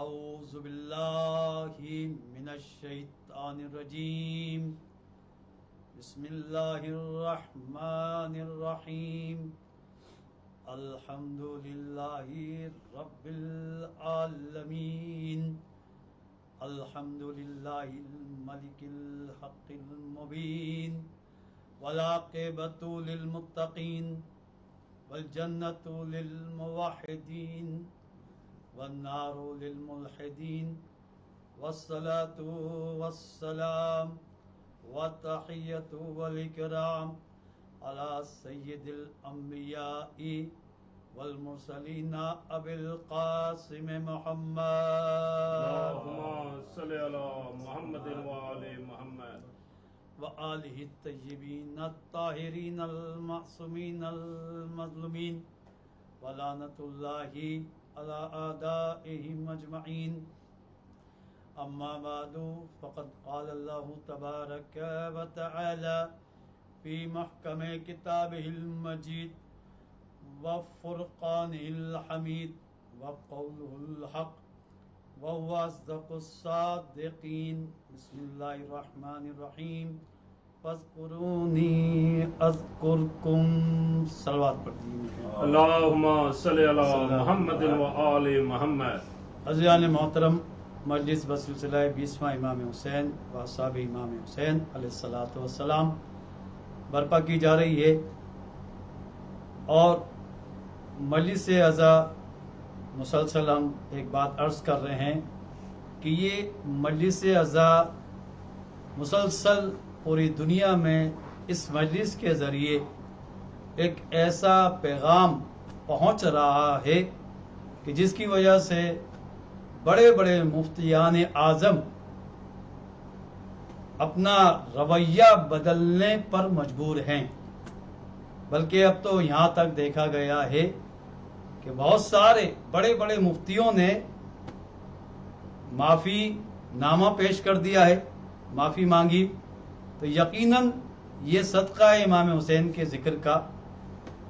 أعوذ بالله من الشيطان الرجيم بسم الله الرحمن الرحيم الحمد لله رب العالمين الحمد لله الملك الحق المبين والعاقبة للمتقين والجنة للموحدين والنار للملحدين والصلاة والسلام والتحية والإكرام على سيد الأنبياء والمرسلين أبي القاسم محمد اللهم صل على محمد وآل محمد وآله الطيبين الطاهرين المعصومين المظلومين ولعنة الله على أعدائهم أجمعين أما بعد فقد قال الله تبارك وتعالى في محكم كتابه المجيد وفرقانه الحميد وقوله الحق وهو أصدق الصادقين بسم الله الرحمن الرحيم فاذكروني أذكركم صلوات پڑھتی ہیں اللهم صل على محمد وآل محمد. حضران محترم، مجلس بسلسلہ 20واں امام حسین و اصحاب امام حسین علیہ الصلوۃ والسلام برپا کی جا رہی ہے، اور مجلس عزا مسلسل ہم ایک بات عرض کر رہے ہیں کہ یہ مجلس عزا مسلسل پوری دنیا میں اس مجلس کے ذریعے ایک ایسا پیغام پہنچ رہا ہے کہ جس کی وجہ سے بڑے بڑے مفتیان اعظم اپنا رویہ بدلنے پر مجبور ہیں، بلکہ اب تو یہاں تک دیکھا گیا ہے کہ بہت سارے بڑے بڑے مفتیوں نے معافی نامہ پیش کر دیا ہے، معافی مانگی، تو یقیناً یہ صدقہ ہے امام حسین کے ذکر کا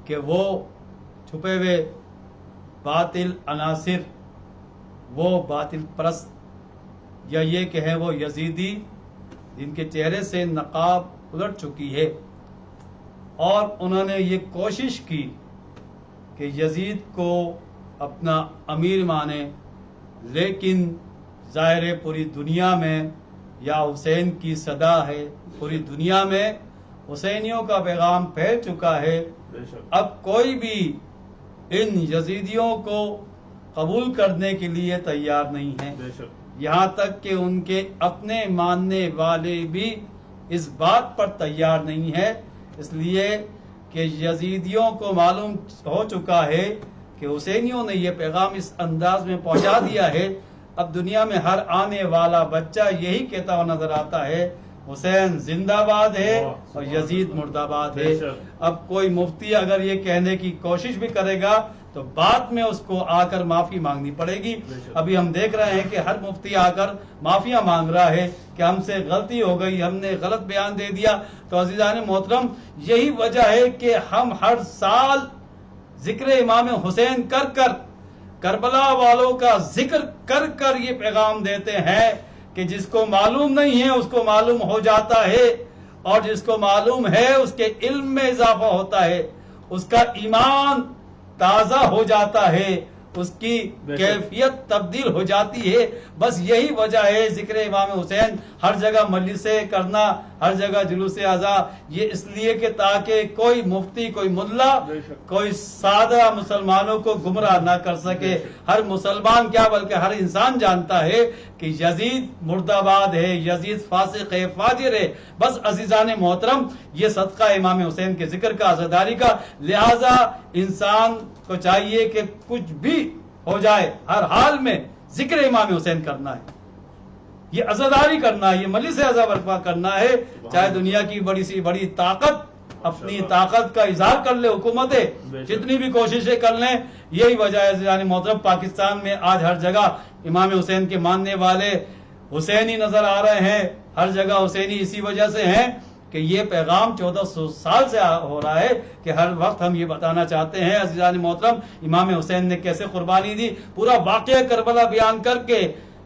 کہ وہ چھپے ہوئے باطل عناصر، وہ باطل پرست، یا یہ کہ ہے وہ یزیدی جن کے چہرے سے نقاب الٹ چکی ہے، اور انہوں نے یہ کوشش کی کہ یزید کو اپنا امیر مانے، لیکن ظاہر ہے پوری دنیا میں یا حسین کی صدا ہے، پوری دنیا میں حسینیوں کا پیغام پھیل چکا ہے، اب کوئی بھی ان یزیدیوں کو قبول کرنے کے لیے تیار نہیں ہے، یہاں تک کہ ان کے اپنے ماننے والے بھی اس بات پر تیار نہیں ہے، اس لیے کہ یزیدیوں کو معلوم ہو چکا ہے کہ حسینیوں نے یہ پیغام اس انداز میں پہنچا دیا ہے، اب دنیا میں ہر آنے والا بچہ یہی کہتا ہوا نظر آتا ہے حسین زندہ باد ہے اور یزید مردہ باد ہے۔ اب کوئی مفتی اگر یہ کہنے کی کوشش بھی کرے گا تو بعد میں اس کو آ کر معافی مانگنی پڑے گی۔ ابھی ہم دیکھ رہے ہیں کہ ہر مفتی آ کر معافیاں مانگ رہا ہے کہ ہم سے غلطی ہو گئی، ہم نے غلط بیان دے دیا۔ تو عزیزان محترم، یہی وجہ ہے کہ ہم ہر سال ذکر امام حسین کر کر، کربلا والوں کا ذکر کر کر یہ پیغام دیتے ہیں کہ جس کو معلوم نہیں ہے اس کو معلوم ہو جاتا ہے، اور جس کو معلوم ہے اس کے علم میں اضافہ ہوتا ہے، اس کا ایمان تازہ ہو جاتا ہے، اس کی کیفیت تبدیل ہو جاتی ہے۔ بس یہی وجہ ہے ذکر امام حسین ہر جگہ مجلسیں کرنا، ہر جگہ جلوس عزا، یہ اس لیے کہ تاکہ کوئی مفتی، کوئی ملا، کوئی سادہ مسلمانوں کو گمراہ نہ کر سکے۔ ہر مسلمان کیا بلکہ ہر انسان جانتا ہے کہ یزید مردہ باد ہے، یزید فاسق ہے، فاجر ہے۔ بس عزیزان محترم، یہ صدقہ امام حسین کے ذکر کا، عزاداری کا، لہذا انسان کو چاہیے کہ کچھ بھی ہو جائے ہر حال میں ذکر امام حسین کرنا ہے، یہ عزاداری کرنا ہے، یہ مجلس عزا برپا کرنا ہے، چاہے دنیا کی بڑی سی بڑی طاقت اپنی طاقت کا اظہار کر لے، حکومتیں جتنی بھی کوششیں کر لیں۔ یہی وجہ ہے عزیزان محترم، پاکستان میں آج ہر جگہ امام حسین کے ماننے والے حسینی نظر آ رہے ہیں، ہر جگہ حسینی اسی وجہ سے ہیں کہ یہ پیغام 1400 سال سے ہو رہا ہے کہ ہر وقت ہم یہ بتانا چاہتے ہیں عزیزان محترم امام حسین نے کیسے قربانی دی. پورا واقعہ کربلا بیان کر کے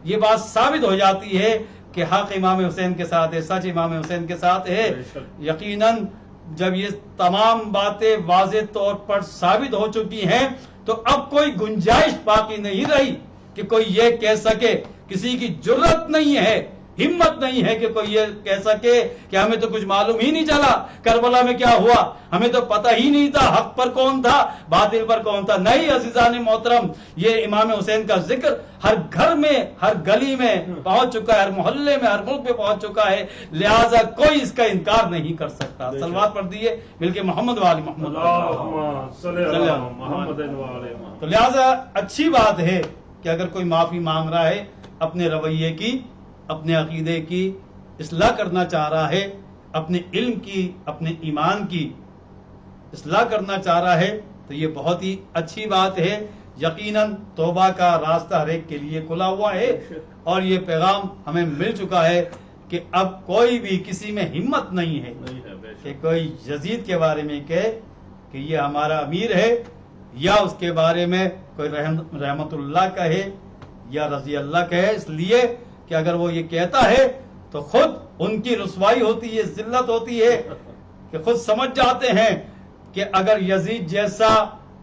یہ بات ثابت ہو جاتی ہے کہ حق امام حسین کے ساتھ ہے, سچ امام حسین کے ساتھ ہے. یقیناً جب یہ تمام باتیں واضح طور پر ثابت ہو چکی ہیں تو اب کوئی گنجائش باقی نہیں رہی کہ کوئی یہ کہہ سکے, کسی کی جرت نہیں ہے, ہمت نہیں ہے کہ کوئی یہ کہہ سکے کہ ہمیں تو کچھ معلوم ہی نہیں چلا کربلا میں کیا ہوا, ہمیں تو پتہ ہی نہیں تھا حق پر کون تھا باطل پر کون تھا. نہیں عزیزان محترم, یہ امام حسین کا ذکر ہر گھر میں, ہر گلی میں پہنچ چکا ہے, ہر محلے میں, ہر ملک میں پہنچ چکا ہے, لہذا کوئی اس کا انکار نہیں کر سکتا. صلوات پڑھ دیجئے مل کے محمد والی محمد. تو لہذا اچھی بات ہے کہ اگر کوئی معافی مانگ رہا ہے, اپنے رویے کی, اپنے عقیدے کی اصلاح کرنا چاہ رہا ہے, اپنے علم کی, اپنے ایمان کی اصلاح کرنا چاہ رہا ہے, تو یہ بہت ہی اچھی بات ہے. یقیناً توبہ کا راستہ ہر ایک کے لیے کھلا ہوا ہے اور یہ پیغام ہمیں مل چکا ہے کہ اب کوئی بھی کسی میں ہمت نہیں ہے کہ کوئی یزید کے بارے میں کہے کہ یہ ہمارا امیر ہے, یا اس کے بارے میں کوئی رحمت اللہ کہے یا رضی اللہ کہے, اس لیے کہ اگر وہ یہ کہتا ہے تو خود ان کی رسوائی ہوتی ہے, ذلت ہوتی ہے کہ خود سمجھ جاتے ہیں کہ اگر یزید جیسا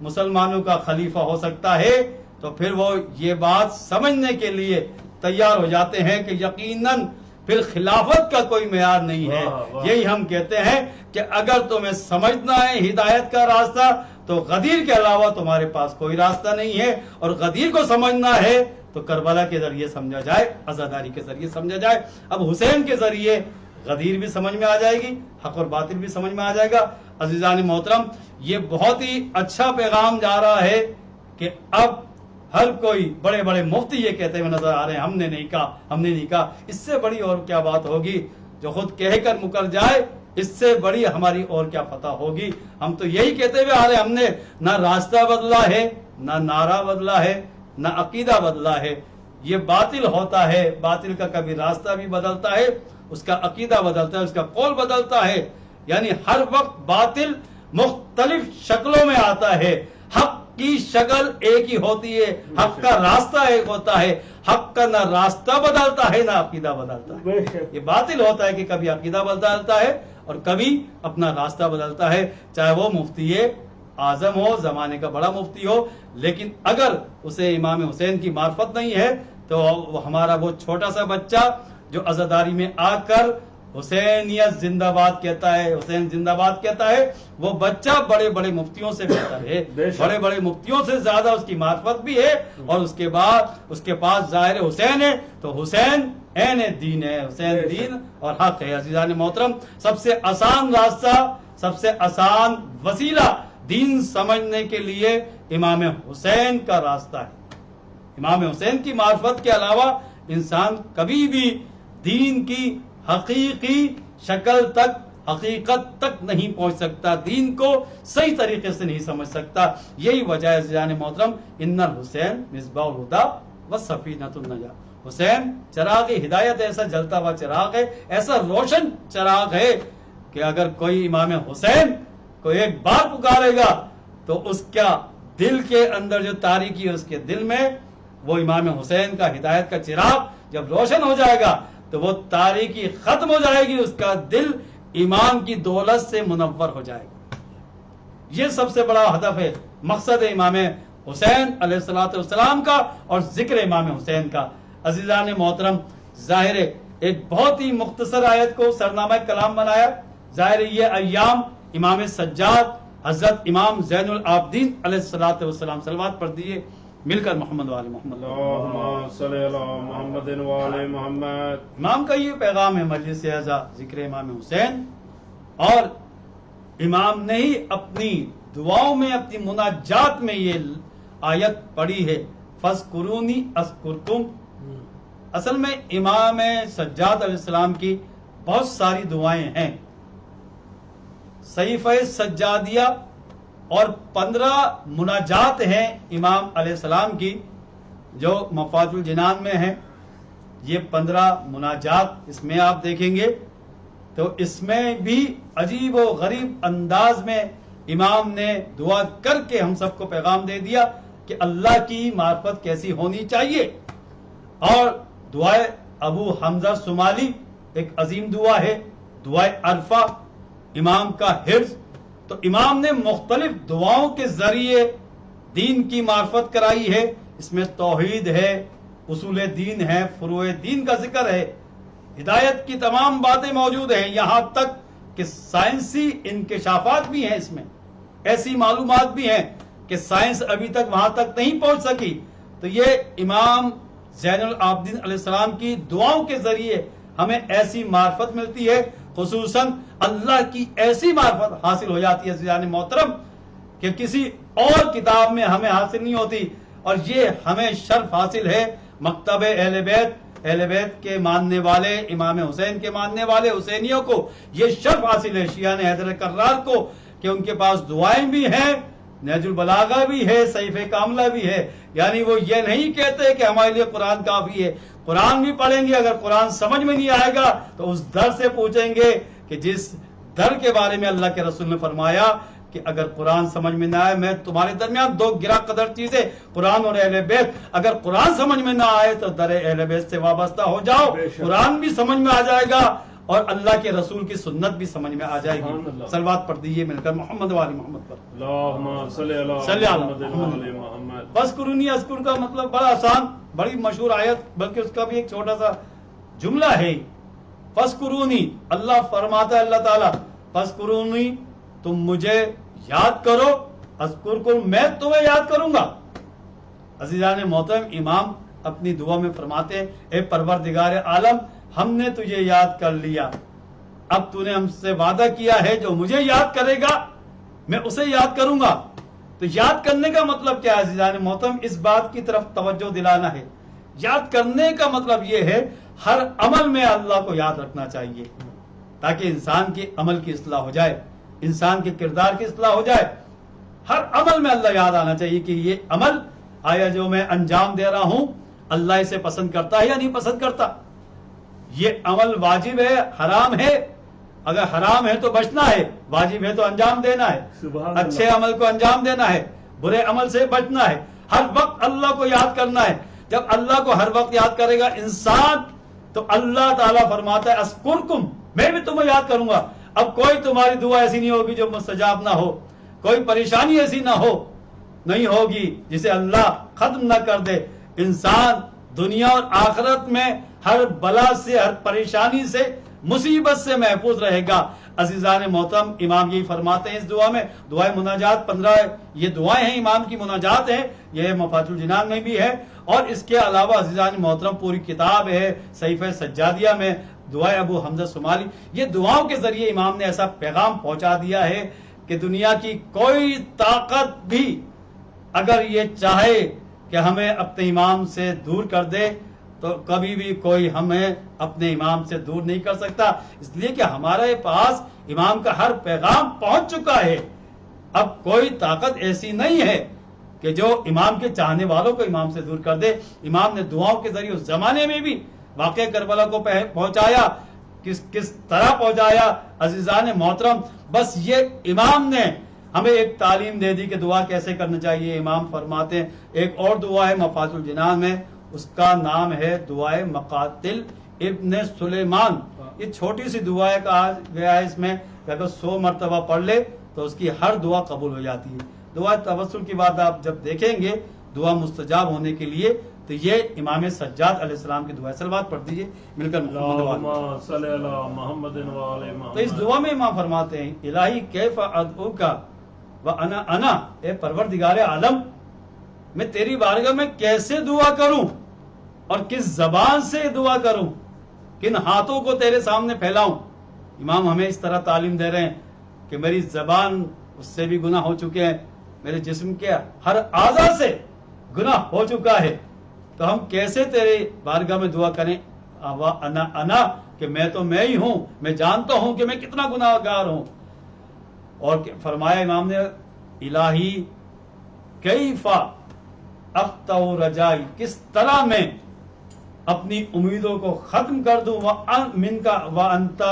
مسلمانوں کا خلیفہ ہو سکتا ہے تو پھر وہ یہ بات سمجھنے کے لیے تیار ہو جاتے ہیں کہ یقیناً پھر خلافت کا کوئی معیار نہیں ہے. یہی ہم کہتے ہیں کہ اگر تمہیں سمجھنا ہے ہدایت کا راستہ تو غدیر کے علاوہ تمہارے پاس کوئی راستہ نہیں ہے, اور غدیر کو سمجھنا ہے تو کربلا کے ذریعے سمجھا جائے, عزاداری کے ذریعے سمجھا جائے. اب حسین کے ذریعے غدیر بھی سمجھ میں آ جائے گی, حق اور باطل بھی سمجھ میں آ جائے گا. عزیزان محترم, یہ بہت ہی اچھا پیغام جا رہا ہے کہ اب ہر کوئی, بڑے بڑے مفتی یہ کہتے ہوئے نظر آ رہے ہیں ہم نے نہیں کہا, ہم نے نہیں کہا. اس سے بڑی اور کیا بات ہوگی جو خود کہہ کر مکر جائے, اس سے بڑی ہماری اور کیا فتح ہوگی. ہم تو یہی کہتے ہوئے آ رہے ہیں ہم نے نہ راستہ بدلا ہے, نہ نعرہ بدلا ہے, نہ عقیدہ بدلا ہے. یہ باطل ہوتا ہے, باطل کا کبھی راستہ بھی بدلتا ہے, اس کا عقیدہ بدلتا ہے, اس کا قول بدلتا ہے. یعنی ہر وقت باطل مختلف شکلوں میں آتا ہے, حق کی شکل ایک ہی ہوتی ہے, حق کا راستہ ایک ہوتا ہے. حق کا نہ راستہ بدلتا ہے نہ عقیدہ بدلتا ہے. یہ باطل ہوتا ہے کہ کبھی عقیدہ بدلتا ہے اور کبھی اپنا راستہ بدلتا ہے, چاہے وہ مفتی اعظم ہو, زمانے کا بڑا مفتی ہو, لیکن اگر اسے امام حسین کی معرفت نہیں ہے تو ہمارا وہ چھوٹا سا بچہ جو عزاداری میں آ کر حسینیت زندہ باد کہتا ہے, حسین زندہ باد کہتا ہے, وہ بچہ بڑے بڑے مفتیوں سے بہتر ہے, بڑے بڑے مفتیوں سے زیادہ اس کی معرفت بھی ہے, اور اس کے بعد اس کے پاس ظاہر حسین ہے تو حسین عین دین ہے, حسین دین اور حق ہے. عزیزان محترم, سب سے آسان راستہ, سب سے آسان وسیلہ دین سمجھنے کے لیے امام حسین کا راستہ ہے. امام حسین کی معرفت کے علاوہ انسان کبھی بھی دین کی حقیقی شکل تک, حقیقت تک نہیں پہنچ سکتا, دین کو صحیح طریقے سے نہیں سمجھ سکتا. یہی وجہ ہے عزیزان محترم, ان الحسین مصباح الہدی وسفینۃ النجاۃ. حسین چراغ ہدایت, ایسا جلتا ہوا چراغ ہے, ایسا روشن چراغ ہے کہ اگر کوئی امام حسین کو ایک بار پکارے گا تو اس کا دل کے اندر جو تاریکی ہے اس کے دل میں, وہ امام حسین کا ہدایت کا چراغ جب روشن ہو جائے گا تو وہ تاریکی ختم ہو جائے گی, اس کا دل ایمان کی دولت سے منور ہو جائے گا. یہ سب سے بڑا ہدف ہے, مقصد ہے امام حسین علیہ الصلوۃ والسلام کا اور ذکر امام حسین کا. عزیزان محترم, ظاہر ہے ایک بہت ہی مختصر آیت کو سرنامہ کلام بنایا. ظاہر یہ ایام امام سجاد حضرت امام زین العابدین علیہ الصلوۃ والسلام, صلوات پڑھ دیجیے مل کر محمد والے محمد. اللہم صلی علی محمد والے محمد. امام کا یہ پیغام ہے مجلس اعزا ذکر امام حسین, اور امام نے ہی اپنی دعاؤں میں, اپنی مناجات میں یہ آیت پڑھی ہے, فاذکرونی اذکرکم. اصل میں امام سجاد علیہ السلام کی بہت ساری دعائیں ہیں. صحیفہ سجادیہ اور 15 مناجات ہیں امام علیہ السلام کی جو مفاتیح الجنان میں ہیں. یہ 15 مناجات اس میں آپ دیکھیں گے تو اس میں بھی عجیب و غریب انداز میں امام نے دعا کر کے ہم سب کو پیغام دے دیا کہ اللہ کی معرفت کیسی ہونی چاہیے. اور دعائے ابو حمزہ صومالی ایک عظیم دعا ہے، دعائے عرفہ، امام کا حفظ. تو امام نے مختلف دعاؤں کے ذریعے دین کی معرفت کرائی ہے. اس میں توحید ہے، اصول دین ہے، فروع دین کا ذکر ہے، ہدایت کی تمام باتیں موجود ہیں، یہاں تک کہ سائنسی انکشافات بھی ہیں. اس میں ایسی معلومات بھی ہیں کہ سائنس ابھی تک وہاں تک نہیں پہنچ سکی. تو یہ امام زین العابدین علیہ السلام کی دعاؤں کے ذریعے ہمیں ایسی معرفت ملتی ہے، خصوصاً اللہ کی ایسی معرفت حاصل ہو جاتی ہے عزیزان محترم کہ کسی اور کتاب میں ہمیں حاصل نہیں ہوتی. اور یہ ہمیں شرف حاصل ہے مکتب اہل بیت کے ماننے والے، امام حسین کے ماننے والے حسینیوں کو یہ شرف حاصل ہے، شیعان حیدر کرار کو، کہ ان کے پاس دعائیں بھی ہیں، نہج البلاغہ بھی ہے، صحیفہ کاملہ بھی ہے. یعنی وہ یہ نہیں کہتے کہ ہمارے لیے قرآن کافی ہے، قرآن بھی پڑھیں گے، اگر قرآن سمجھ میں نہیں آئے گا تو اس در سے پوچھیں گے کہ جس در کے بارے میں اللہ کے رسول نے فرمایا کہ اگر قرآن سمجھ میں نہ آئے، میں تمہارے درمیان دو گرا قدر چیزیں، قرآن اور اہل بیت، اگر قرآن سمجھ میں نہ آئے تو در اہل بیت سے وابستہ ہو جاؤ، قرآن بھی سمجھ میں آ جائے گا اور اللہ کے رسول کی سنت بھی سمجھ میں آ جائے گی. صلوات پڑھ دیجیے مل کر محمد و آل محمد پر. اللہم صلی صلی علی اللہ محمد و آل محمد. فَاذْكُرُونِی اذْکُرْکَ کا مطلب بڑا آسان، بڑی مشہور آیت، بلکہ اس کا بھی ایک چھوٹا سا جملہ ہے. فَاذْكُرُونِی، اللہ فرماتا ہے اللہ تعالیٰ، فَاذْكُرُونِی، تم مجھے یاد کرو، اذکرکم، میں تمہیں یاد کروں گا. عزیزان محترم، امام اپنی دعا میں فرماتے ہیں اے پروردگار عالم، ہم نے تجھے یاد کر لیا، اب تو نے ہم سے وعدہ کیا ہے جو مجھے یاد کرے گا میں اسے یاد کروں گا. تو یاد کرنے کا مطلب کیا ہے عزیزان محترم؟ اس بات کی طرف توجہ دلانا ہے. یاد کرنے کا مطلب یہ ہے ہر عمل میں اللہ کو یاد رکھنا چاہیے تاکہ انسان کے عمل کی اصلاح ہو جائے، انسان کے کردار کی اصلاح ہو جائے. ہر عمل میں اللہ یاد آنا چاہیے کہ یہ عمل آیا جو میں انجام دے رہا ہوں اللہ اسے پسند کرتا ہے یا نہیں پسند کرتا. یہ عمل واجب ہے، حرام ہے، اگر حرام ہے تو بچنا ہے، واجب ہے تو انجام دینا ہے، اچھے عمل کو انجام دینا ہے، برے عمل سے بچنا ہے. ہر وقت اللہ کو یاد کرنا ہے. جب اللہ کو ہر وقت یاد کرے گا انسان تو اللہ تعالیٰ فرماتا ہے اذکرکم، میں بھی تمہیں یاد کروں گا. اب کوئی تمہاری دعا ایسی نہیں ہوگی جو مستجاب نہ ہو، کوئی پریشانی ایسی نہ ہو، نہیں ہوگی جسے اللہ ختم نہ کر دے. انسان دنیا اور آخرت میں ہر بلا سے، ہر پریشانی سے، مصیبت سے محفوظ رہے گا. عزیزان محترم، امام یہی فرماتے ہیں اس دعا میں. دعائے مناجات 15 یہ دعائیں ہیں، امام کی مناجات ہیں، یہ مفاتیح الجنان میں بھی ہے. اور اس کے علاوہ عزیزان محترم پوری کتاب ہے صحیفہ سجادیہ میں دعائے ابو حمزہ صومالی. یہ دعاؤں کے ذریعے امام نے ایسا پیغام پہنچا دیا ہے کہ دنیا کی کوئی طاقت بھی اگر یہ چاہے کہ ہمیں اپنے امام سے دور کر دے تو کبھی بھی کوئی ہمیں اپنے امام سے دور نہیں کر سکتا، اس لیے کہ ہمارے پاس امام کا ہر پیغام پہنچ چکا ہے. اب کوئی طاقت ایسی نہیں ہے کہ جو امام کے چاہنے والوں کو امام سے دور کر دے. امام نے دعاؤں کے ذریعے اس زمانے میں بھی واقع کربلا کو پہنچایا. کس طرح پہنچایا عزیزان محترم؟ بس یہ امام نے ہمیں ایک تعلیم دے دی کہ دعا کیسے کرنا چاہیے. امام فرماتے ہیں ایک اور دعا ہے مفاتیح الجنان میں، اس کا نام ہے دعائے مقاتل ابن سلیمان. یہ چھوٹی سی دعا ہے، کہا گیا ہے اس میں کہ اگر 100 مرتبہ پڑھ لے تو اس کی ہر دعا قبول ہو جاتی ہے. دعا توسل کی بات آپ جب دیکھیں گے دعا مستجاب ہونے کے لیے تو یہ امام سجاد علیہ السلام کی دعا ہے. صلوات پڑھ دیجئے مل کر اللہم صلی علی محمد و آل محمد. تو اس دعا میں امام فرماتے ہیں الہی کیف ادعوکا وانا، اے پروردگار عالم میں تیری بارگاہ میں کیسے دعا کروں اور کس زبان سے دعا کروں، کن ہاتھوں کو تیرے سامنے پھیلاؤں. امام ہمیں اس طرح تعلیم دے رہے ہیں کہ میری زبان اس سے بھی گناہ ہو چکے ہیں، میرے جسم کے ہر اعضاء سے گناہ ہو چکا ہے، تو ہم کیسے تیرے بارگاہ میں دعا کریں. انا کہ میں تو میں ہی ہوں، میں جانتا ہوں کہ میں کتنا گناہ گار ہوں. اور فرمایا امام نے الہی کیفا اقطع رجائی، کس طرح میں اپنی امیدوں کو ختم کر دوں، من کا وانتا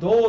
2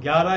11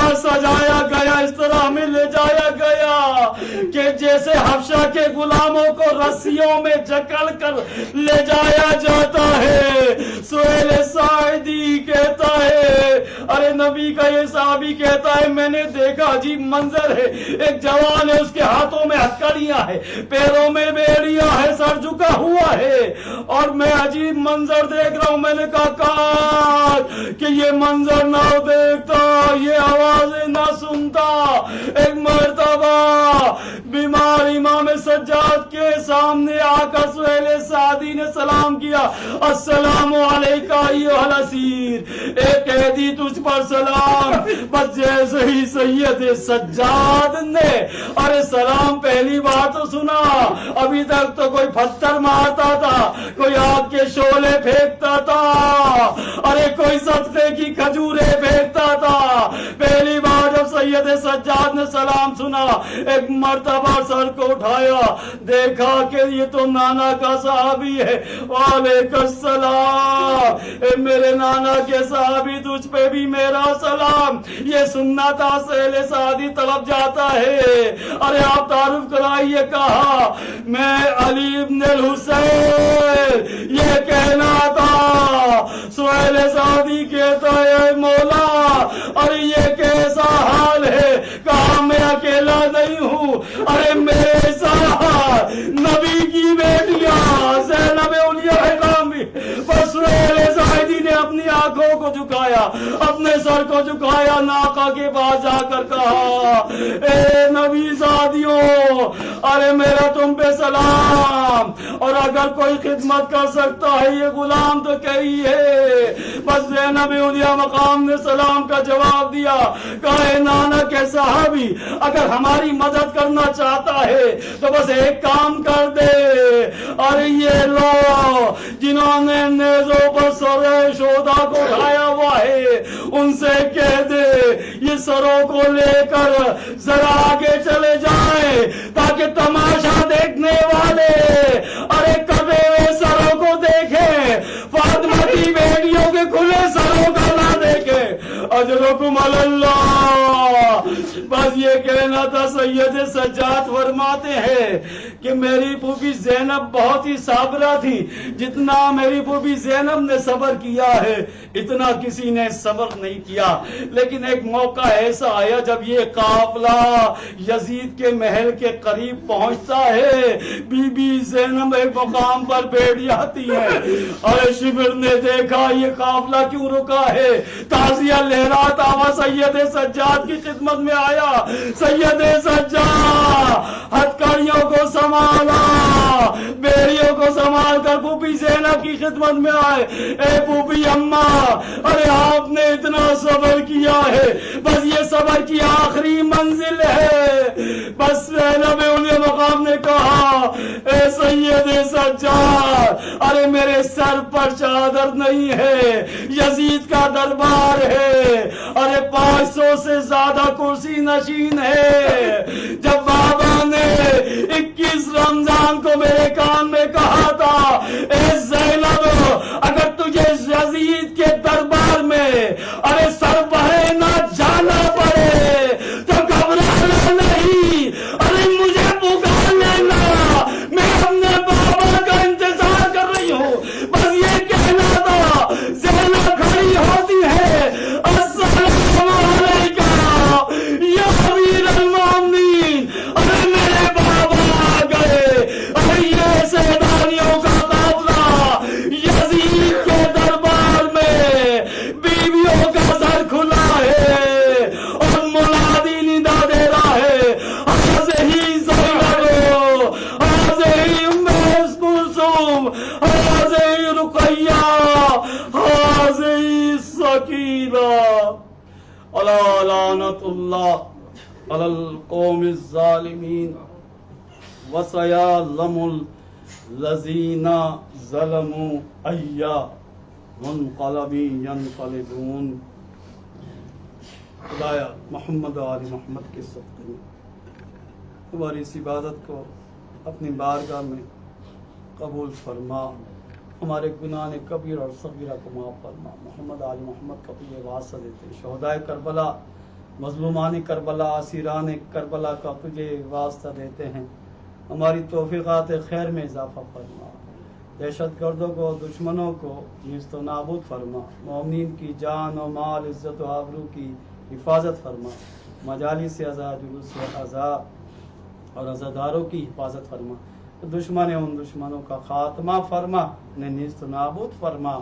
طرح سجایا گیا، اس طرح ہمیں لے جایا گیا کہ جیسے حبشہ کے غلاموں کو رسیوں میں جکڑ کر لے جایا جاتا ہے۔ سہیل ساعدی کہتا ہے، ارے نبی کا یہ صحابی کہتا ہے میں نے دیکھا عجیب منظر ہے، ایک جوان ہے، اس کے ہاتھوں میں ہتھکڑیاں ہے، پیروں میں بیڑیاں ہے، سر جھکا ہوا ہے، اور میں عجیب منظر دیکھ رہا ہوں۔ میں نے کہا کہ یہ منظر نہ دیکھتا، یہ آوازیں نہ سنتا۔ ایک مرتبہ بیمار امام سجاد کے سامنے آ کر سہیل سعدی نے سلام کیا، السلام علیکہ ایھا الاسیر، اے قیدی تجھ پر سلام۔ بس جیسے ہی سید سجاد نے ارے سلام پہلی بار تو سنا، ابھی تک تو کوئی پتھر مارتا تھا، کوئی آگ کے شعلے پھینکتا تھا، ارے کوئی صدقے کی کھجوریں پھینکتا تھا۔ پہلی بار جب سید سجاد نے سلام سنا، ایک مرتبہ سر کو اٹھایا، دیکھا کہ یہ تو نانا کا صحابی ہے۔ وعلیکم السلام، اے میرے نانا کے صحابی تجھ پہ بھی میرا سلام۔ یہ سننا تھا، سہیل سعدی طرف جاتا ہے، ارے آپ تعارف کرائیے، کہا میں علی ابن الحسین، یہ کہنا تھا۔ سہیل سعدی کہتا ہے مولا ارے یہ کیسا حال ہے، کہا میں اکیلا نہیں ہوں، ارے میرے ساتھ نبی کی بیٹیاں زینب اولیاء کرام بھی۔ بس سہیل سعدی نے اپنی آنکھوں کو جھکایا، اپنے سر کو جھکایا، آقا کے پاس جا کر کہا اے نبی زادیوں، ارے میرا تم پہ سلام، اور اگر کوئی خدمت کر سکتا ہے یہ غلام تو کہی ہے۔ بس زینب اولیاء مقام نے سلام کا جواب دیا، کہا اے نانا کے صحابی اگر ہماری مدد کرنا چاہتا ہے تو بس ایک کام کر دے، اور یہ لو جنہوں نے نیزوں پر سر شہداء کو اٹھایا ہوا ہے ان سے کہہ دے یہ سروں کو لے کر ذرا آگے چلے جائیں تاکہ تماشا دیکھنے والے ارے کٹے ہوئے سروں کو دیکھیں، فاطمہ کی بیٹیوں کے کھلے سروں کا نہ دیکھیں۔ اجرکم اللہ۔ بس یہ کہنا تھا۔ سید سجاد فرماتے ہیں کہ میری پھوپھی زینب بہت ہی صابرہ تھی، جتنا میری پھوپھی زینب نے صبر کیا ہے اتنا کسی نے صبر نہیں کیا۔ لیکن ایک موقع ایسا آیا جب یہ قافلہ یزید کے محل کے قریب پہنچتا ہے، بی بی زینب ایک مقام پر بیٹھ جاتی ہے، اور شبر نے دیکھا یہ قافلہ کیوں رکا ہے، تعزیہ لہراتا ہوا سید سجاد کی خدمت میں آیا۔ سید سجاد ہتھکڑیوں کو سنبھالا، بیڑیوں کو سنبھال کر پھوپھی زینب کی خدمت میں آئے، اے پھوپھی اماں ارے آپ نے اتنا صبر کیا ہے، بس یہ صبر کی آخری منزل ہے۔ بس زینب اولیاء مقام نے کہا اے سید سجاد ارے میرے سر پر چادر نہیں ہے، یزید کا دربار ہے، ارے 500 سے زیادہ کرسی نشین ہے۔ جب بابا نے 21 رمضان کو میرے کان میں کہا تھا اے زینب اگر تجھے یزید کے دربار میں ارے سر بڑھے نہ جانا پڑے تو گھبرانا نہیں، ارے مجھے پکار لینا، میں اپنے بابا کا انتظار کر رہی ہوں۔ بس یہ کہنا تھا، زینب کھڑی ہوتی ہے، السلام علیکم یا امیر المومنین، ارے میرے بابا آ گئے، ارے یہ سیدانیوں کا قافلہ یزید کے دربار میں بیویوں کا سر کھلا ہے اور منادی ندا دے رہا ہے، حاضہی زینب، حاضہی ام کلثوم، حاضہی رقیہ، حاضہی سکینہ، الا لعنت اللہ علی القوم الظالمین وسیعلم الذین ظلموا ای منقلب ینقلبون۔ خدایا محمد و آل محمد کے صدقے میں ہماری اس عبادت کو اپنی بارگاہ میں قبول فرما، ہمارے گناہ کبیر اور صغیرہ کو معاف فرما، محمد آل محمد کا یہ واسطہ دیتے، شہدائے کربلا مظلومان کربلا اسیران کربلا کا تجھے واسطہ دیتے ہیں، ہماری توفیقات خیر میں اضافہ فرما، دہشت گردوں کو دشمنوں کو نیست و نابود فرما، مومنین کی جان و مال عزت و آبرو کی حفاظت فرما، مجالس اعضاء جلوس اعضاء اور عزاداروں کی حفاظت فرما، دشمن ان دشمنوں کا خاتمہ فرما، انہیں نیست و نابود فرما،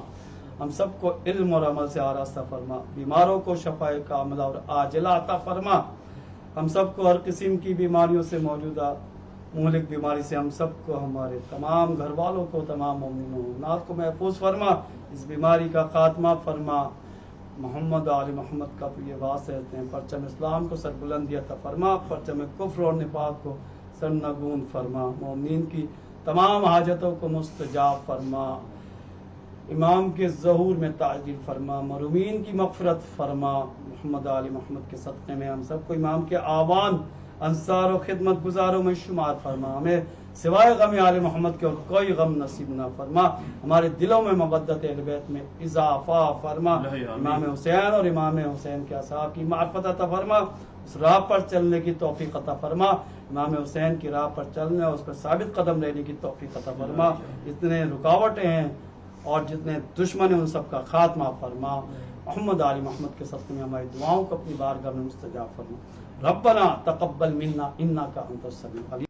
ہم سب کو علم اور عمل سے آراستہ فرما، بیماروں کو شفاء کاملہ اور عاجلہ عطا فرما، ہم سب کو ہر قسم کی بیماریوں سے موجودہ مہلک بیماری سے ہم سب کو، ہمارے تمام گھر والوں کو، تمام مومنین و مومنات کو محفوظ فرما، اس بیماری کا خاتمہ فرما، محمد آل محمد کا یہ واسطے ہیں، پرچم اسلام کو سربلندی عطا فرما، پرچم کفر اور نفاق کو سرنگون فرما، مومنین کی تمام حاجتوں کو مستجاب فرما، امام کے ظہور میں تعجیل فرما، مرحومین کی مغفرت فرما، محمد آل محمد کے صدقے میں ہم سب کو امام کے آوان، انصار و خدمت گزاروں میں شمار فرما، ہمیں سوائے غم آل محمد کے اور کوئی غم نصیب نہ فرما، ہمارے دلوں میں محبت اہل بیت میں اضافہ فرما، امام حسین اور امام حسین کے اصحاب کی معرفت عطا فرما، اس راہ پر چلنے کی توفیق عطا فرما، امام حسین کی راہ پر چلنے اور اس پر ثابت قدم رہنے کی توفیق عطا فرما، جتنے رکاوٹیں ہیں اور جتنے دشمن ہیں ان سب کا خاتمہ فرما، محمد آل محمد کے صدقے میں ہماری دعاؤں کو اپنی بارگاہ میں مستجاب فرما، ربنا تقبل منا انک انت السمیع العلیم۔